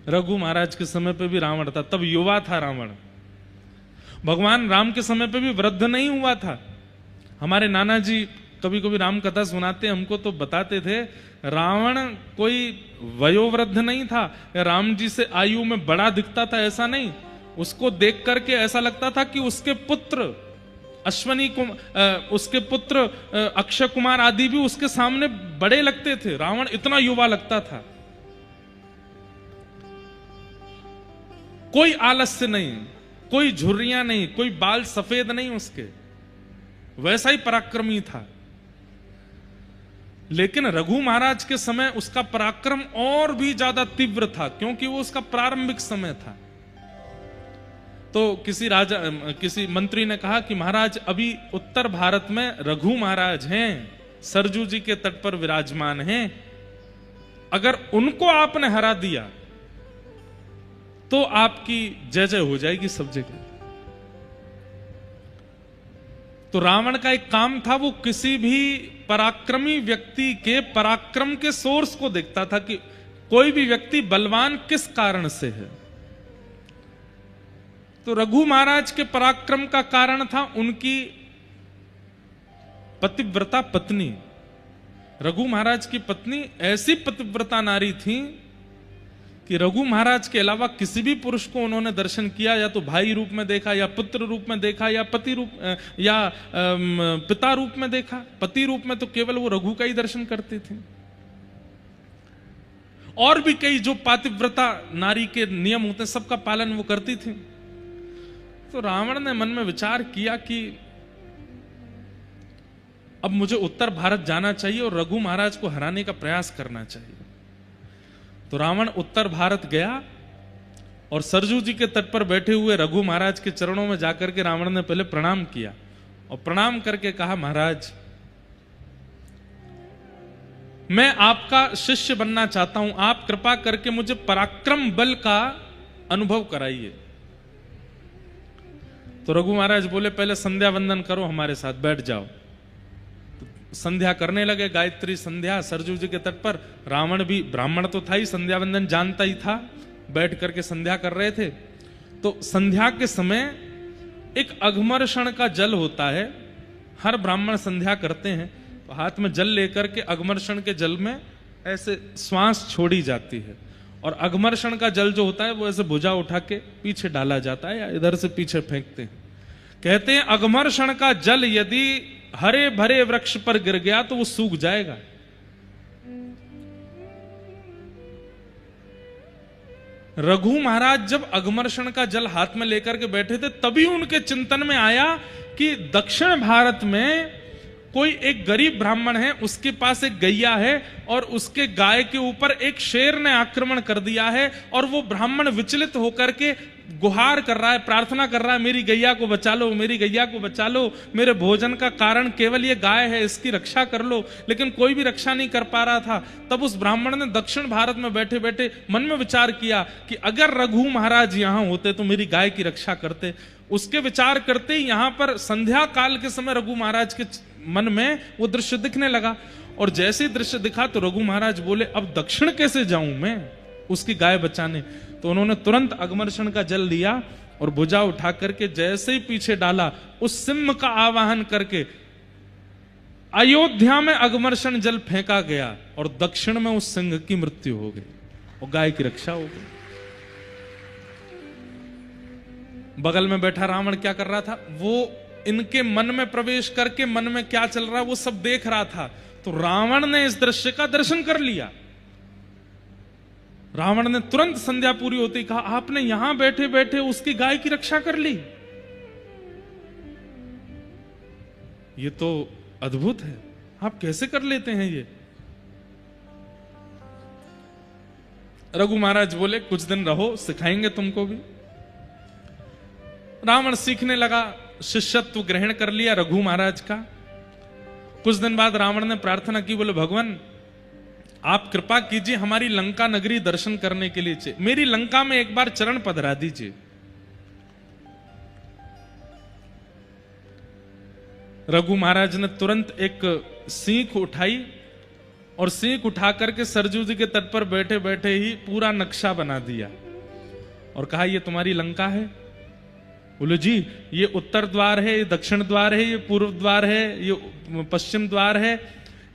रघु महाराज के समय पे भी रावण था, तब युवा था रावण। भगवान राम के समय पे भी वृद्ध नहीं हुआ था। हमारे नाना जी कभी कभी राम कथा सुनाते हमको तो बताते थे, रावण कोई वयोवृद्ध नहीं था, राम जी से आयु में बड़ा दिखता था ऐसा नहीं, उसको देख करके ऐसा लगता था कि उसके पुत्र उसके पुत्र अक्षय कुमार आदि भी उसके सामने बड़े लगते थे। रावण इतना युवा लगता था। कोई आलस्य नहीं, कोई झुर्रियां नहीं, कोई बाल सफेद नहीं उसके, वैसा ही पराक्रमी था। लेकिन रघु महाराज के समय उसका पराक्रम और भी ज्यादा तीव्र था, क्योंकि वो उसका प्रारंभिक समय था। तो किसी मंत्री ने कहा कि महाराज अभी उत्तर भारत में रघु महाराज हैं, सरजू जी के तट पर विराजमान हैं, अगर उनको आपने हरा दिया तो आपकी जय जय हो जाएगी सब जगह। तो रावण का एक काम था, वो किसी भी पराक्रमी व्यक्ति के पराक्रम के सोर्स को देखता था कि कोई भी व्यक्ति बलवान किस कारण से है। तो रघु महाराज के पराक्रम का कारण था उनकी पतिव्रता पत्नी। रघु महाराज की पत्नी ऐसी पतिव्रता नारी थी कि रघु महाराज के अलावा किसी भी पुरुष को उन्होंने दर्शन किया, या तो भाई रूप में देखा, या पुत्र रूप में देखा, या पति रूप या पिता रूप में देखा। पति रूप में तो केवल वो रघु का ही दर्शन करते थे। और भी कई जो पातिव्रता नारी के नियम होते हैं सबका पालन वो करती थी। तो रावण ने मन में विचार किया कि अब मुझे उत्तर भारत जाना चाहिए और रघु महाराज को हराने का प्रयास करना चाहिए। तो रावण उत्तर भारत गया और सरजू जी के तट पर बैठे हुए रघु महाराज के चरणों में जाकर के रावण ने पहले प्रणाम किया और प्रणाम करके कहा, महाराज मैं आपका शिष्य बनना चाहता हूं, आप कृपा करके मुझे पराक्रम बल का अनुभव कराइए। तो रघु महाराज बोले, पहले संध्या वंदन करो, हमारे साथ बैठ जाओ। तो संध्या करने लगे, गायत्री संध्या सरजू जी के तट पर। रावण भी ब्राह्मण तो था ही, संध्या वंदन जानता ही था, बैठ करके संध्या कर रहे थे। तो संध्या के समय एक अघमर्षण का जल होता है, हर ब्राह्मण संध्या करते हैं तो हाथ में जल लेकर के अघमर्षण के जल में ऐसे श्वास छोड़ी जाती है, और अघमर्षण का जल जो होता है वो ऐसे भुजा उठा के पीछे डाला जाता है या इधर से पीछे फेंकते हैं। कहते हैं अघमर्षण का जल यदि हरे भरे वृक्ष पर गिर गया तो वो सूख जाएगा। रघु महाराज जब अघमर्षण का जल हाथ में लेकर के बैठे थे तभी उनके चिंतन में आया कि दक्षिण भारत में कोई एक गरीब ब्राह्मण है, उसके पास एक गैया है और उसके गाय के ऊपर एक शेर ने आक्रमण कर दिया है, और वो ब्राह्मण विचलित होकर के गुहार कर रहा है, प्रार्थना कर रहा है, मेरी गैया को बचा लो, मेरी गैया को बचा लो, मेरे भोजन का कारण केवल ये गाय है, इसकी रक्षा कर लो। लेकिन कोई भी रक्षा नहीं कर पा रहा था। तब उस ब्राह्मण ने दक्षिण भारत में बैठे बैठे मन में विचार किया कि अगर रघु महाराज यहां होते तो मेरी गाय की रक्षा करते। उसके विचार करते ही यहां पर संध्या काल के समय रघु महाराज के मन में वो दृश्य दिखने लगा, और जैसे ही दृश्य दिखा तो रघु महाराज बोले, अब दक्षिण कैसे जाऊं मैं उसकी गाय बचाने। तो उन्होंने तुरंत अघमर्षण का जल लिया और भुजा उठा करके जैसे ही पीछे डाला, उस सिंह का आवाहन करके अयोध्या में अघमर्षण जल फेंका गया और दक्षिण में उस सिंह की मृत्यु हो गई और गाय की रक्षा हो गई। बगल में बैठा रावण क्या कर रहा था, वो इनके मन में प्रवेश करके मन में क्या चल रहा है वो सब देख रहा था। तो रावण ने इस दृश्य का दर्शन कर लिया। रावण ने तुरंत संध्या पूरी होती कहा, आपने यहां बैठे बैठे उसकी गाय की रक्षा कर ली, ये तो अद्भुत है, आप कैसे कर लेते हैं ये। रघु महाराज बोले, कुछ दिन रहो, सिखाएंगे तुमको भी। रावण सीखने लगा, शिष्यत्व ग्रहण कर लिया रघु महाराज का। कुछ दिन बाद रावण ने प्रार्थना की, बोले भगवान आप कृपा कीजिए, हमारी लंका नगरी दर्शन करने के लिए चाहिए, मेरी लंका में एक बार चरण पधरा दीजिए। रघु महाराज ने तुरंत एक सीख उठाई और सींक उठा करके सरजू जी के तट पर बैठे बैठे ही पूरा नक्शा बना दिया और कहा ये तुम्हारी लंका है। बोले जी ये उत्तर द्वार है, ये दक्षिण द्वार है, ये पूर्व द्वार है, ये पश्चिम द्वार है,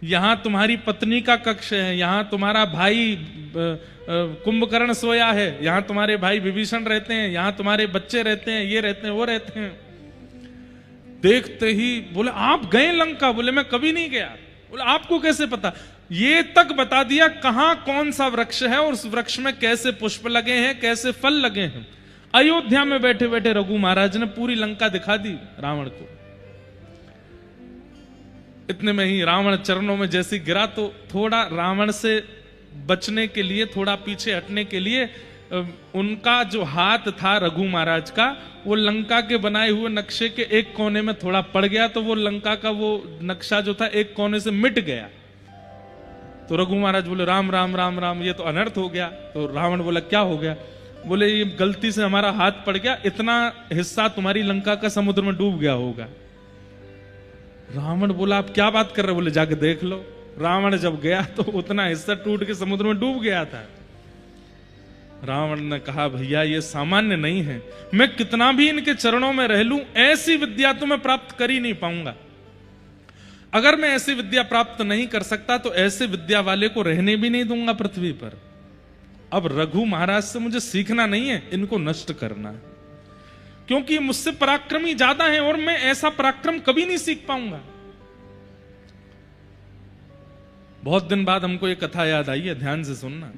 यहां तुम्हारी पत्नी का कक्ष है, यहां तुम्हारा भाई कुंभकर्ण सोया है, यहां तुम्हारे भाई विभीषण रहते हैं, यहां तुम्हारे बच्चे रहते हैं, ये रहते हैं, वो रहते हैं। देखते ही बोले आप गए लंका? बोले मैं कभी नहीं गया। बोले आपको कैसे पता? ये तक बता दिया कहां कौन सा वृक्ष है और उस वृक्ष में कैसे पुष्प लगे हैं, कैसे फल लगे हैं। अयोध्या में बैठे बैठे रघु महाराज ने पूरी लंका दिखा दी रावण को। इतने में ही रावण चरणों में जैसे गिरा तो थोड़ा रावण से बचने के लिए, थोड़ा पीछे हटने के लिए उनका जो हाथ था रघु महाराज का, वो लंका के बनाए हुए नक्शे के एक कोने में थोड़ा पड़ गया, तो वो लंका का वो नक्शा जो था एक कोने से मिट गया। तो रघु महाराज बोले राम राम राम राम, ये तो अनर्थ हो गया। तो रावण बोला क्या हो गया? बोले ये गलती से हमारा हाथ पड़ गया, इतना हिस्सा तुम्हारी लंका का समुद्र में डूब गया होगा। रावण बोला आप क्या बात कर रहे? बोले जाके देख लो। रावण जब गया तो उतना हिस्सा टूट के समुद्र में डूब गया था। रावण ने कहा भैया ये सामान्य नहीं है, मैं कितना भी इनके चरणों में रह लूं ऐसी विद्या तो मैं प्राप्त कर ही नहीं पाऊंगा। अगर मैं ऐसी विद्या प्राप्त नहीं कर सकता तो ऐसे विद्या वाले को रहने भी नहीं दूंगा पृथ्वी पर। अब रघु महाराज से मुझे सीखना नहीं है, इनको नष्ट करना है, क्योंकि मुझसे पराक्रमी ज्यादा है और मैं ऐसा पराक्रम कभी नहीं सीख पाऊंगा। बहुत दिन बाद हमको ये कथा याद आई है, ध्यान से सुनना।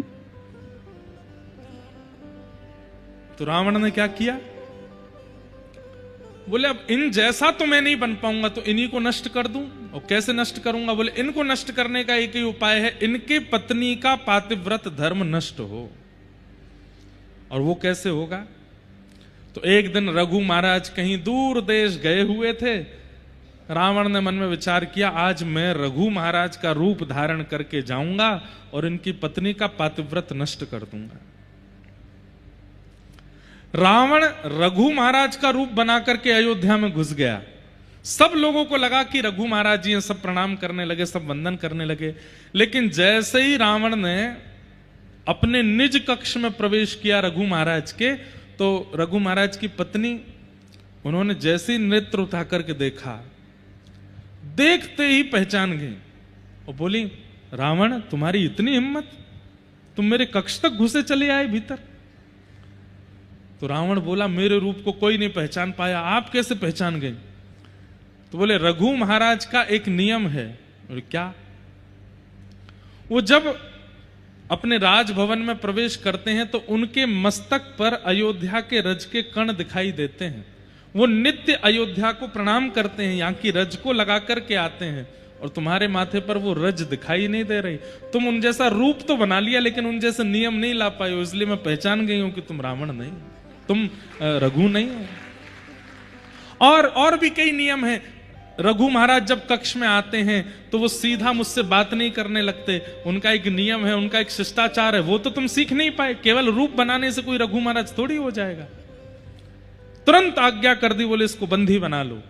तो रावण ने क्या किया? बोले अब इन जैसा तो मैं नहीं बन पाऊंगा, तो इन्हीं को नष्ट कर दूं। और कैसे नष्ट करूंगा? बोले इनको नष्ट करने का एक ही उपाय है, इनके पत्नी का पातिव्रत धर्म नष्ट हो। और वो कैसे होगा? तो एक दिन रघु महाराज कहीं दूर देश गए हुए थे। रावण ने मन में विचार किया आज मैं रघु महाराज का रूप धारण करके जाऊंगा और इनकी पत्नी का पातिव्रत नष्ट कर दूंगा। रावण रघु महाराज का रूप बना करके अयोध्या में घुस गया। सब लोगों को लगा कि रघु महाराज जी सब प्रणाम करने लगे, सब वंदन करने लगे। लेकिन जैसे ही रावण ने अपने निज कक्ष में प्रवेश किया रघु महाराज के, तो रघु महाराज की पत्नी, उन्होंने जैसे ही नेत्र उठा करके देखा, देखते ही पहचान गई और बोली रावण तुम्हारी इतनी हिम्मत, तुम मेरे कक्ष तक घुसे चले आए भीतर। तो रावण बोला मेरे रूप को कोई नहीं पहचान पाया, आप कैसे पहचान गए? तो बोले रघु महाराज का एक नियम है। बोले क्या? वो जब अपने राजभवन में प्रवेश करते हैं तो उनके मस्तक पर अयोध्या के रज के कण दिखाई देते हैं। वो नित्य अयोध्या को प्रणाम करते हैं, यहाँ की रज को लगा करके आते हैं, और तुम्हारे माथे पर वो रज दिखाई नहीं दे रही। तुम उन जैसा रूप तो बना लिया लेकिन उन जैसे नियम नहीं ला पाए हो, इसलिए मैं पहचान गई हूं कि तुम रावण नहीं, तुम रघु नहीं हो। और भी कई नियम हैं। रघु महाराज जब कक्ष में आते हैं तो वो सीधा मुझसे बात नहीं करने लगते, उनका एक नियम है, उनका एक शिष्टाचार है, वो तो तुम सीख नहीं पाए। केवल रूप बनाने से कोई रघु महाराज थोड़ी हो जाएगा। तुरंत आज्ञा कर दी, बोले इसको बंदी बना लो।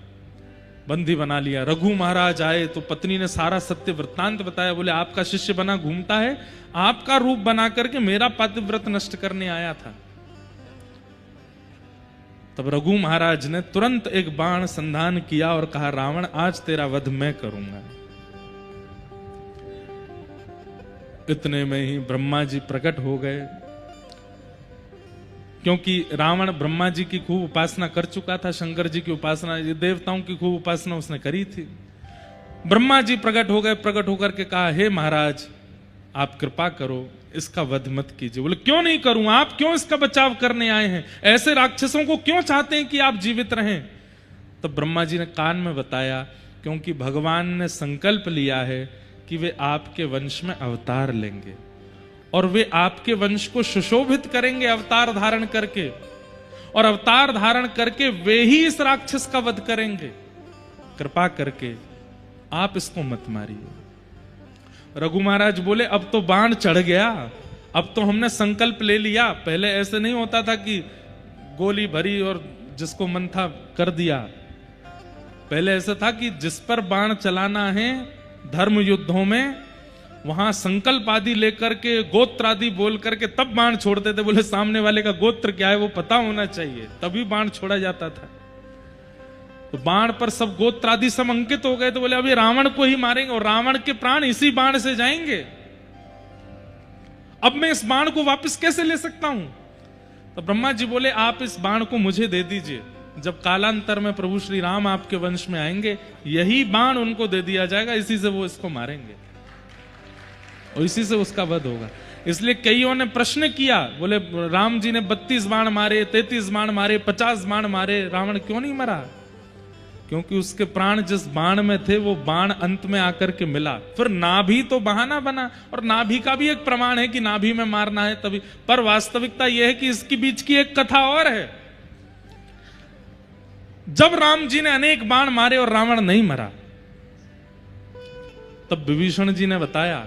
बंदी बना लिया। रघु महाराज आए तो पत्नी ने सारा सत्य वृत्तांत बताया। बोले आपका शिष्य बना घूमता है, आपका रूप बना करके मेरा पातिव्रत नष्ट करने आया था। तब रघु महाराज ने तुरंत एक बाण संधान किया और कहा रावण आज तेरा वध मैं करूंगा। इतने में ही ब्रह्मा जी प्रकट हो गए, क्योंकि रावण ब्रह्मा जी की खूब उपासना कर चुका था, शंकर जी की उपासना, देवताओं की खूब उपासना उसने करी थी। ब्रह्मा जी प्रकट हो गए। प्रकट होकर के कहा हे महाराज आप कृपा करो, इसका वध मत कीजिए। बोले क्यों नहीं करूं, आप क्यों इसका बचाव करने आए हैं? ऐसे राक्षसों को क्यों चाहते हैं कि आप जीवित रहें? तो ब्रह्मा जी ने कान में बताया क्योंकि भगवान ने संकल्प लिया है कि वे आपके वंश में अवतार लेंगे और वे आपके वंश को सुशोभित करेंगे अवतार धारण करके, और अवतार धारण करके वे ही इस राक्षस का वध करेंगे। कृपा करके आप इसको मत मारिए। रघु महाराज बोले अब तो बाण चढ़ गया, अब तो हमने संकल्प ले लिया। पहले ऐसे नहीं होता था कि गोली भरी और जिसको मन था कर दिया। पहले ऐसा था कि जिस पर बाण चलाना है धर्म युद्धों में वहां संकल्प आदि लेकर के, गोत्र आदि बोल करके तब बाण छोड़ते थे। बोले सामने वाले का गोत्र क्या है वो पता होना चाहिए, तभी बाण छोड़ा जाता था। तो बाण पर सब गोत्र आदि सब अंकित हो गए। तो बोले अभी रावण को ही मारेंगे और रावण के प्राण इसी बाण से जाएंगे। अब मैं इस बाण को वापस कैसे ले सकता हूं? तो ब्रह्मा जी बोले आप इस बाण को मुझे दे दीजिए। जब कालांतर में प्रभु श्री राम आपके वंश में आएंगे, यही बाण उनको दे दिया जाएगा, इसी से वो इसको मारेंगे और इसी से उसका वध होगा। इसलिए कईयों ने प्रश्न किया, बोले राम जी ने 32 बाण मारे, 33 बाण मारे, 50 बाण मारे, रावण क्यों नहीं मरा? क्योंकि उसके प्राण जिस बाण में थे वो बाण अंत में आकर के मिला। फिर नाभि तो बहाना बना, और नाभि का भी एक प्रमाण है कि नाभि में मारना है तभी, पर वास्तविकता यह है कि इसके बीच की एक कथा और है। जब राम जी ने अनेक बाण मारे और रावण नहीं मरा, तब विभीषण जी ने बताया,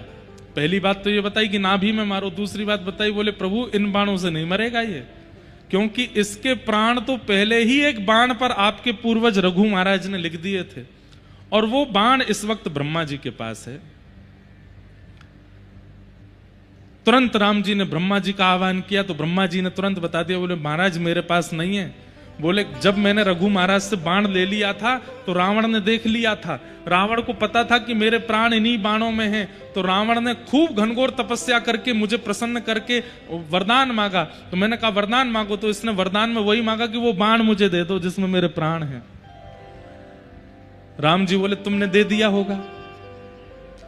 पहली बात तो ये बताई कि नाभि में मारो, दूसरी बात बताई बोले प्रभु इन बाणों से नहीं मरेगा ये, क्योंकि इसके प्राण तो पहले ही एक बाण पर आपके पूर्वज रघु महाराज ने लिख दिए थे, और वो बाण इस वक्त ब्रह्मा जी के पास है। तुरंत राम जी ने ब्रह्मा जी का आह्वान किया तो ब्रह्मा जी ने तुरंत बता दिया, बोले महाराज मेरे पास नहीं है। बोले जब मैंने रघु महाराज से बाण ले लिया था तो रावण ने देख लिया था, रावण को पता था कि मेरे प्राण इन्हीं बाणों में हैं, तो रावण ने खूब घनघोर तपस्या करके मुझे प्रसन्न करके वरदान मांगा। तो मैंने कहा वरदान मांगो, तो इसने वरदान में वही मांगा कि वो बाण मुझे दे दो जिसमें मेरे प्राण हैं। राम जी बोले तुमने दे दिया होगा।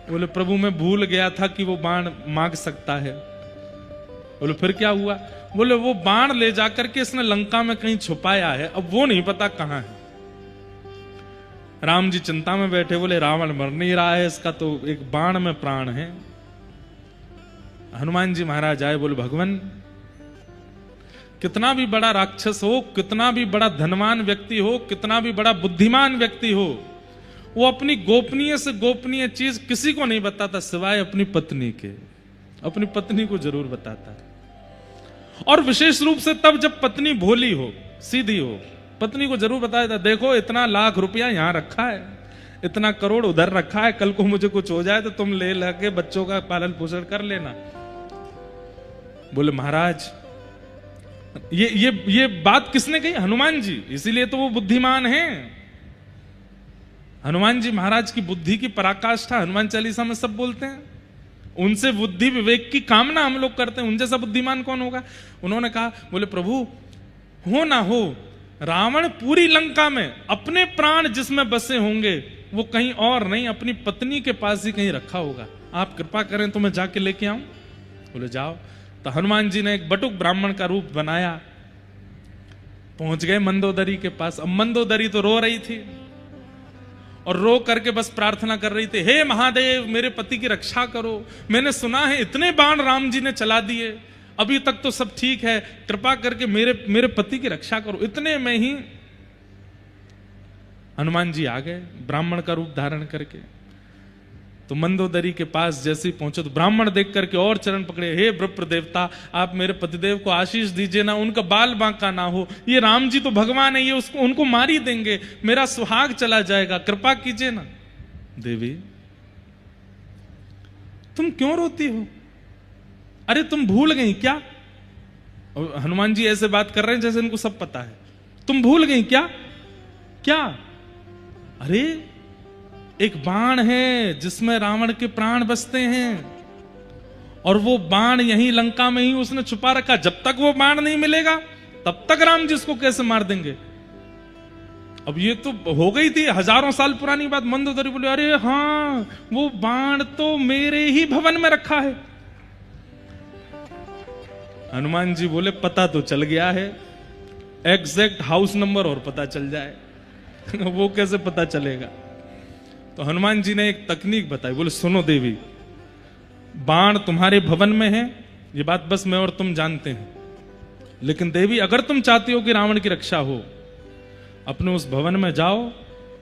बोले प्रभु मैं भूल गया था कि वो बाण मांग सकता है। बोले फिर क्या हुआ? बोले वो बाण ले जाकर के इसने लंका में कहीं छुपाया है, अब वो नहीं पता कहां है। राम जी चिंता में बैठे, बोले रावण मर नहीं रहा है, इसका तो एक बाण में प्राण है। हनुमान जी महाराज आए, बोले भगवान कितना भी बड़ा राक्षस हो, कितना भी बड़ा धनवान व्यक्ति हो, कितना भी बड़ा बुद्धिमान व्यक्ति हो, वो अपनी गोपनीय से गोपनीय चीज किसी को नहीं बताता सिवाय अपनी पत्नी के। अपनी पत्नी को जरूर बताता है, और विशेष रूप से तब जब पत्नी भोली हो, सीधी हो, पत्नी को जरूर बताया था देखो इतना लाख रुपया यहां रखा है, इतना करोड़ उधर रखा है, कल को मुझे कुछ हो जाए तो तुम ले लगे बच्चों का पालन पोषण कर लेना। बोले महाराज ये बात किसने कही? हनुमान जी, इसीलिए तो वो बुद्धिमान हैं। हनुमान जी महाराज की बुद्धि की पराकाष्ठा हनुमान चालीसा में सब बोलते हैं। उनसे बुद्धि विवेक की कामना हम लोग करते हैं, उन जैसा बुद्धिमान कौन होगा? उन्होंने कहा, बोले प्रभु हो ना हो, रावण पूरी लंका में अपने प्राण जिसमें बसे होंगे वो कहीं और नहीं, अपनी पत्नी के पास ही कहीं रखा होगा, आप कृपा करें तो मैं जाके लेके आऊं। बोले जाओ। तो हनुमान जी ने एक बटुक ब्राह्मण का रूप बनाया, पहुंच गए मंदोदरी के पास। अब मंदोदरी तो रो रही थी और रो करके बस प्रार्थना कर रही थी, हे महादेव मेरे पति की रक्षा करो, मैंने सुना है इतने बाण राम जी ने चला दिए, अभी तक तो सब ठीक है, कृपा करके मेरे पति की रक्षा करो। इतने में ही हनुमान जी आ गए ब्राह्मण का रूप धारण करके। तो मंदोदरी के पास जैसे ही पहुंचे तो ब्राह्मण देख करके और चरण पकड़े, हे विप्र देवता आप मेरे पतिदेव को आशीष दीजिए ना, उनका बाल बांका ना हो, ये राम जी तो भगवान है, ये उसको उनको मार ही देंगे, मेरा सुहाग चला जाएगा, कृपा कीजिए ना। देवी तुम क्यों रोती हो? अरे तुम भूल गई क्या? और हनुमान जी ऐसे बात कर रहे हैं जैसे इनको सब पता है। तुम भूल गई क्या? क्या? अरे एक बाण है जिसमें रावण के प्राण बसते हैं, और वो बाण यहीं लंका में ही उसने छुपा रखा, जब तक वो बाण नहीं मिलेगा तब तक राम जी उसको कैसे मार देंगे? अब ये तो हो गई थी हजारों साल पुरानी बात। मंदोदरी बोले अरे हाँ वो बाण तो मेरे ही भवन में रखा है। हनुमान जी बोले पता तो चल गया है, एग्जैक्ट हाउस नंबर और पता चल जाए वो कैसे पता चलेगा? तो हनुमान जी ने एक तकनीक बताई, बोले सुनो देवी, बाण तुम्हारे भवन में है, ये बात बस मैं और तुम जानते हैं, लेकिन देवी अगर तुम चाहती हो कि रावण की रक्षा हो, अपने उस भवन में जाओ,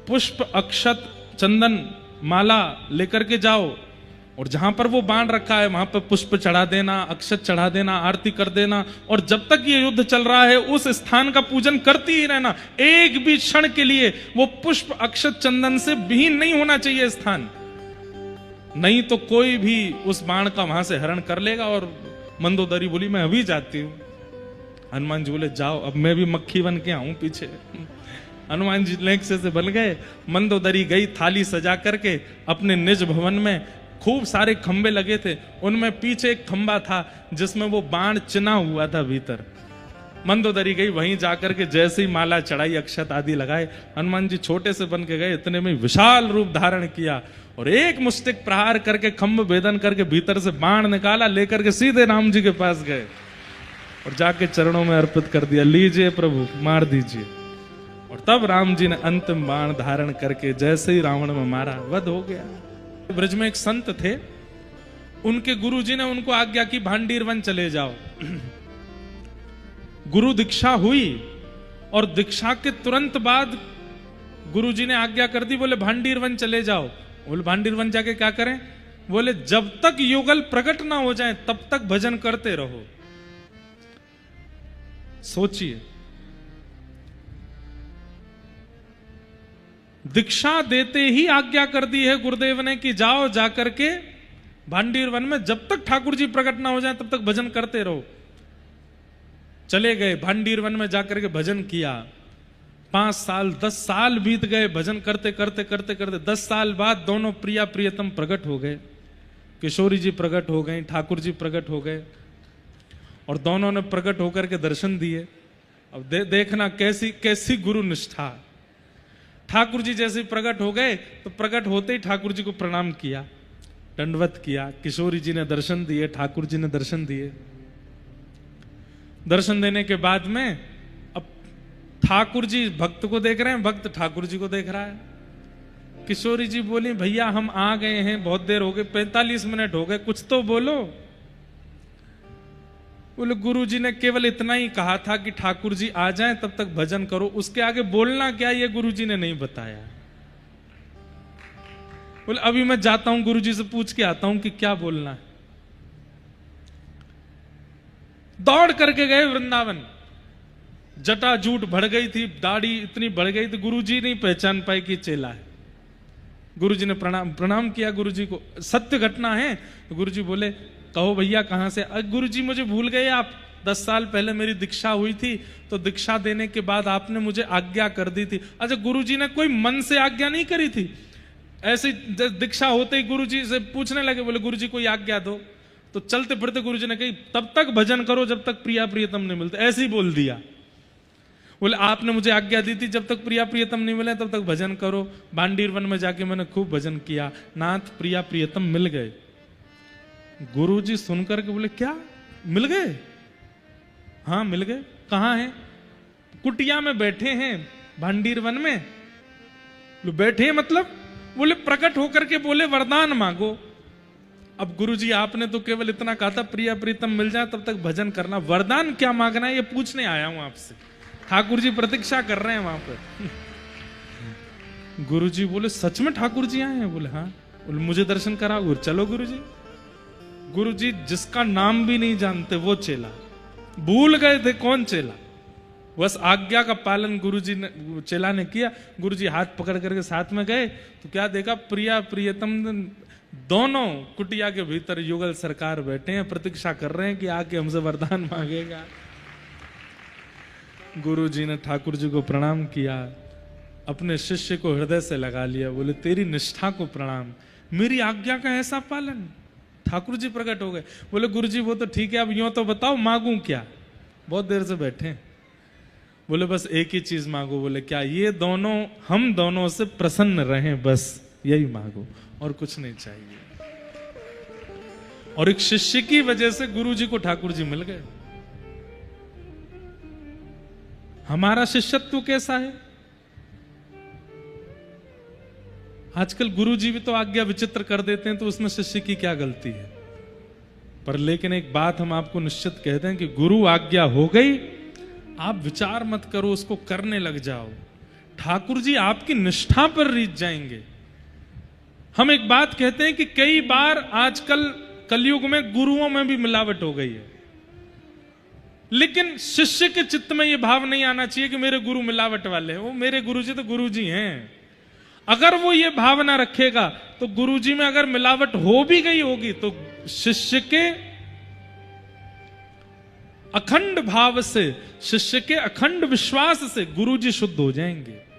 पुष्प अक्षत चंदन माला लेकर के जाओ, और जहां पर वो बाण रखा है वहां पर पुष्प चढ़ा देना, अक्षत चढ़ा देना, आरती कर देना, और जब तक ये युद्ध चल रहा है उस स्थान का पूजन करती ही रहना। एक भी क्षण के लिए वो पुष्प अक्षत चंदन से विहीन नहीं होना चाहिए स्थान। नहीं तो कोई भी उस बाण का वहां से हरण कर लेगा। और मंदोदरी बोली मैं अभी जाती हूं। हनुमान जी बोले जाओ, अब मैं भी मक्खी बन के आऊं पीछे। हनुमान जी लेक्से से बन गए। मंदोदरी गई थाली सजा करके अपने निज भवन में। खूब सारे खंबे लगे थे, उनमें पीछे एक खंबा था जिसमें वो बाण चिना हुआ था भीतर। मंदोदरी गई, वहीं जाकर के जैसे ही माला चढ़ाई, अक्षत आदि लगाए, हनुमान जी छोटे से बन के गए, इतने में विशाल रूप धारण किया और एक मुष्टिक प्रहार करके खंभ भेदन करके भीतर से बाण निकाला, लेकर के सीधे राम जी के पास गए और जाके चरणों में अर्पित कर दिया, लीजिए प्रभु मार दीजिए। और तब राम जी ने अंतिम बाण धारण करके जैसे ही रावण में मारा, वध हो गया। ब्रज में एक संत थे, उनके गुरुजी ने उनको आज्ञा की भांडीर वन चले जाओ। गुरु दीक्षा हुई और दीक्षा के तुरंत बाद गुरुजी ने आज्ञा कर दी, बोले भांडीर वन चले जाओ। बोले भांडीर वन जाके क्या करें? बोले जब तक युगल प्रकट ना हो जाए तब तक भजन करते रहो। सोचिए, दीक्षा देते ही आज्ञा कर दी है गुरुदेव ने कि जाओ जाकर के भांडीर वन में जब तक ठाकुर जी प्रकट ना हो जाए तब तक भजन करते रहो। चले गए, भांडीर वन में जाकर के भजन किया। 5 साल 10 साल बीत गए भजन करते करते करते करते। 10 साल बाद दोनों प्रिया प्रियतम प्रकट हो गए। किशोरी जी प्रकट हो गई, ठाकुर जी प्रकट हो गए और दोनों ने प्रकट होकर के दर्शन दिए। अब देखना कैसी कैसी गुरु निष्ठा। ठाकुर जी जैसे प्रकट हो गए तो प्रकट होते ही ठाकुर जी को प्रणाम किया, दंडवत किया। किशोरी जी ने दर्शन दिए, ठाकुर जी ने दर्शन दिए। दर्शन देने के बाद में अब ठाकुर जी भक्त को देख रहे हैं, भक्त ठाकुर जी को देख रहा है। किशोरी जी बोली भैया हम आ गए हैं, बहुत देर हो गई, 45 मिनट हो गए, कुछ तो बोलो। बोले गुरु जी ने केवल इतना ही कहा था कि ठाकुर जी आ जाएं तब तक भजन करो, उसके आगे बोलना क्या ये गुरु जी ने नहीं बताया। बोले अभी मैं जाता हूं, गुरु जी से पूछ के आता हूं कि क्या बोलना है। दौड़ करके गए वृंदावन। जटा जूट बढ़ गई थी, दाढ़ी इतनी बढ़ गई थी, गुरु जी नहीं पहचान पाए कि चेला है। गुरु जी ने प्रणाम किया गुरु जी को, सत्य घटना है। तो गुरु जी बोले कहो भैया कहां से? गुरु जी मुझे भूल गए आप, 10 साल पहले मेरी दीक्षा हुई थी, तो दीक्षा देने के बाद आपने मुझे आज्ञा कर दी थी। अच्छा, गुरु जी ने कोई मन से आज्ञा नहीं करी थी, ऐसे दीक्षा होते ही गुरु जी से पूछने लगे, बोले गुरु जी कोई आज्ञा दो। तो चलते फिरते गुरु जी ने कही तब तक भजन करो जब तक प्रिया प्रियतम नहीं मिलते, ऐसे ही बोल दिया। बोले आपने मुझे आज्ञा दी थी जब तक प्रिया प्रियतम नहीं मिले तब तक भजन करो। भांडीर वन में जाके मैंने खूब भजन किया, नाथ प्रिया प्रियतम मिल गए। गुरु जी सुनकर के बोले क्या मिल गए? हाँ मिल गए। कहाँ हैं? कुटिया में बैठे हैं भांडीर वन में। बैठे मतलब? बोले प्रकट होकर के बोले वरदान मांगो। अब गुरु जी आपने तो केवल इतना कहा था प्रिया प्रीतम मिल जाए तब तक भजन करना, वरदान क्या मांगना है ये पूछने आया हूं आपसे। ठाकुर जी प्रतीक्षा कर रहे हैं वहां पर। गुरु जी बोले सच में ठाकुर जी आए हैं? बोले हाँ। बोले मुझे दर्शन कराओ। चलो गुरु जी। गुरु जी जिसका नाम भी नहीं जानते वो चेला, भूल गए थे कौन चेला। बस आज्ञा का पालन गुरु जी ने, चेला ने किया। गुरु जी हाथ पकड़ करके साथ में गए तो क्या देखा, प्रिया प्रियतम दोनों कुटिया के भीतर युगल सरकार बैठे हैं, प्रतीक्षा कर रहे हैं कि आके हमसे वरदान मांगेगा। गुरु जी ने ठाकुर जी को प्रणाम किया, अपने शिष्य को हृदय से लगा लिया। बोले तेरी निष्ठा को प्रणाम, मेरी आज्ञा का ऐसा पालन। ठाकुर जी प्रकट हो गए। बोले गुरु जी वो तो ठीक है, अब यूं तो बताओ मांगू क्या? बहुत देर से बैठे हैं। बोले बस एक ही चीज मांगो। बोले क्या? ये दोनों, हम दोनों से प्रसन्न रहें, बस यही मांगो और कुछ नहीं चाहिए। और एक शिष्य की वजह से गुरु जी को ठाकुर जी मिल गए। हमारा शिष्यत्व कैसा है? आजकल गुरु जी भी तो आज्ञा विचित्र कर देते हैं, तो उसमें शिष्य की क्या गलती है? पर लेकिन एक बात हम आपको निश्चित कहते हैं कि गुरु आज्ञा हो गई, आप विचार मत करो, उसको करने लग जाओ। ठाकुर जी आपकी निष्ठा पर रीझ जाएंगे। हम एक बात कहते हैं कि कई बार आजकल कलयुग में गुरुओं में भी मिलावट हो गई है, लेकिन शिष्य के चित्त में यह भाव नहीं आना चाहिए कि मेरे गुरु मिलावट वाले हैं। वो मेरे गुरु जी तो गुरु जी हैं। अगर वो ये भावना रखेगा तो गुरुजी में अगर मिलावट हो भी गई होगी तो शिष्य के अखंड भाव से, शिष्य के अखंड विश्वास से गुरुजी शुद्ध हो जाएंगे।